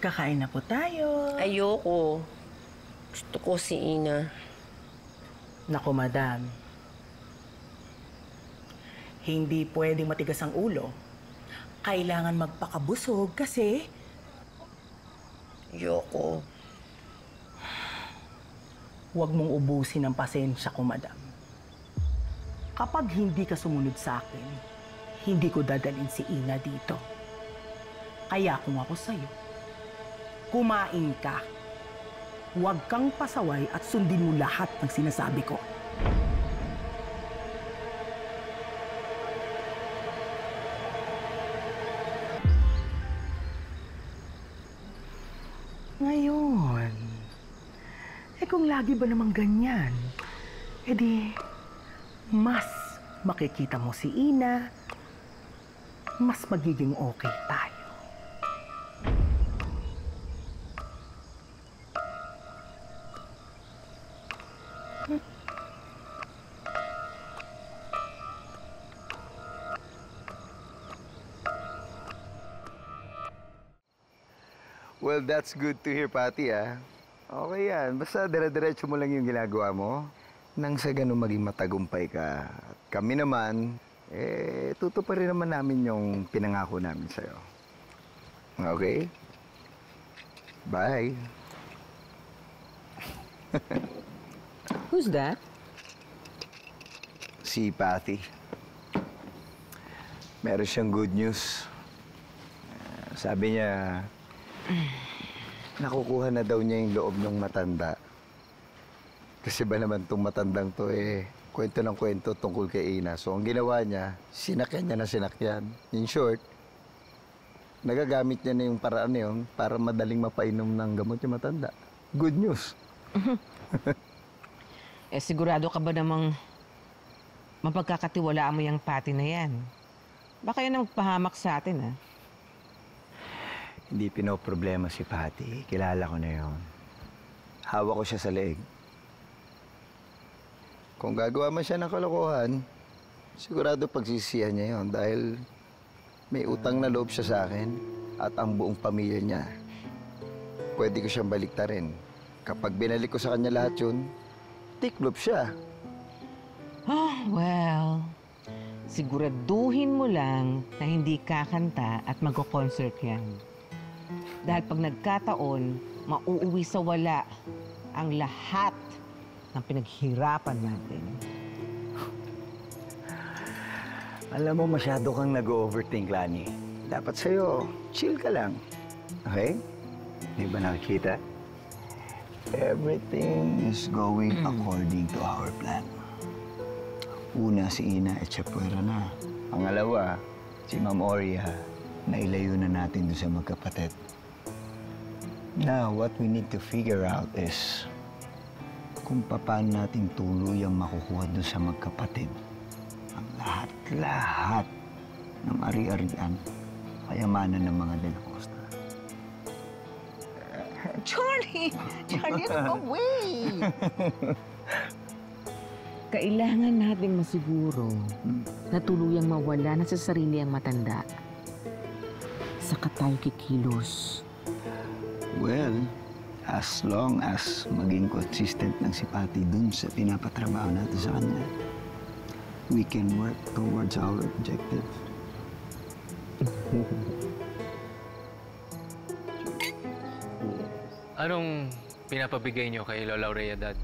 Kakain na po tayo. Ayoko. Gusto ko si Ina. Naku, madam. Hindi pwedeng matigas ang ulo. Kailangan magpakabusog kasi... Ayoko. Huwag mong ubusin ang pasensya ko, madam. Kapag hindi ka sumunod sa akin, hindi ko dadalhin si Ina dito. Kaya kung ako sa'yo, kumain ka. Huwag kang pasaway at sundin mo lahat ng sinasabi ko. Ngayon, kung lagi ba namang ganyan, edi mas makikita mo si Ina, mas magiging okay tayo. Well, that's good to hear, Patty, ah. Okay yan. Basta dire-diretso mo lang yung ginagawa mo. Nang sa ganun maging matagumpay ka. At kami naman, tutuparin naman namin yung pinangako namin sa'yo. Okay? Bye. Who's that? Si Patty. Meron siyang good news. Sabi niya, nakukuha na daw niya yung loob ng matanda. Kasi ba naman itong matandang to kwento ng kwento tungkol kay Ina. So ang ginawa niya, sinakyan niya na sinakyan. In short, nagagamit niya na yung paraan na yun para madaling mapainom ng gamot yung matanda. Good news. Sigurado ka ba namang mapagkakatiwalaan mo yung Patty na yan? Baka yan ang magpahamak sa atin, ah. Hindi pinoproblema si Patty. Kilala ko na yun. Hawak ko siya sa leeg. Kung gagawa man siya ng kalokohan, sigurado pagsisihan niya yun dahil may utang na loob siya sa akin at ang buong pamilya niya. Pwede ko siyang baliktarin. Kapag binalik ko sa kanya lahat yun, tiklop siya. Oh, well, siguraduhin mo lang na hindi kakanta at magko-concert yan. Dahil pag nagkataon, mauuwi sa wala ang lahat ng pinaghirapan natin. Alam mo, masyado kang nag-overthink, Lani. Dapat sa'yo, chill ka lang. Okay? Di ba nakikita? Everything is going according to our plan. Una, si Ina at Chapuera na. Pangalawa, si Ma'am Oria, nailayo na natin doon sa magkapatid. Now, what we need to figure out is kung paano natin tuluyang makukuha doon sa magkapatid ang lahat-lahat ng ari-arian, kayamanan ng mga De La Costa. Charlie! Charlie, no way! Kailangan natin masiguro na tuluyang mawala na sa sarili ang matanda. Saka tayo kikilos. Well, as long as maging consistent ng si Patty dun sa pinapatrabaho natin sa kanya, we can work towards our objective. Anong pinapabigay niyo kay Lola Aurea, Dad?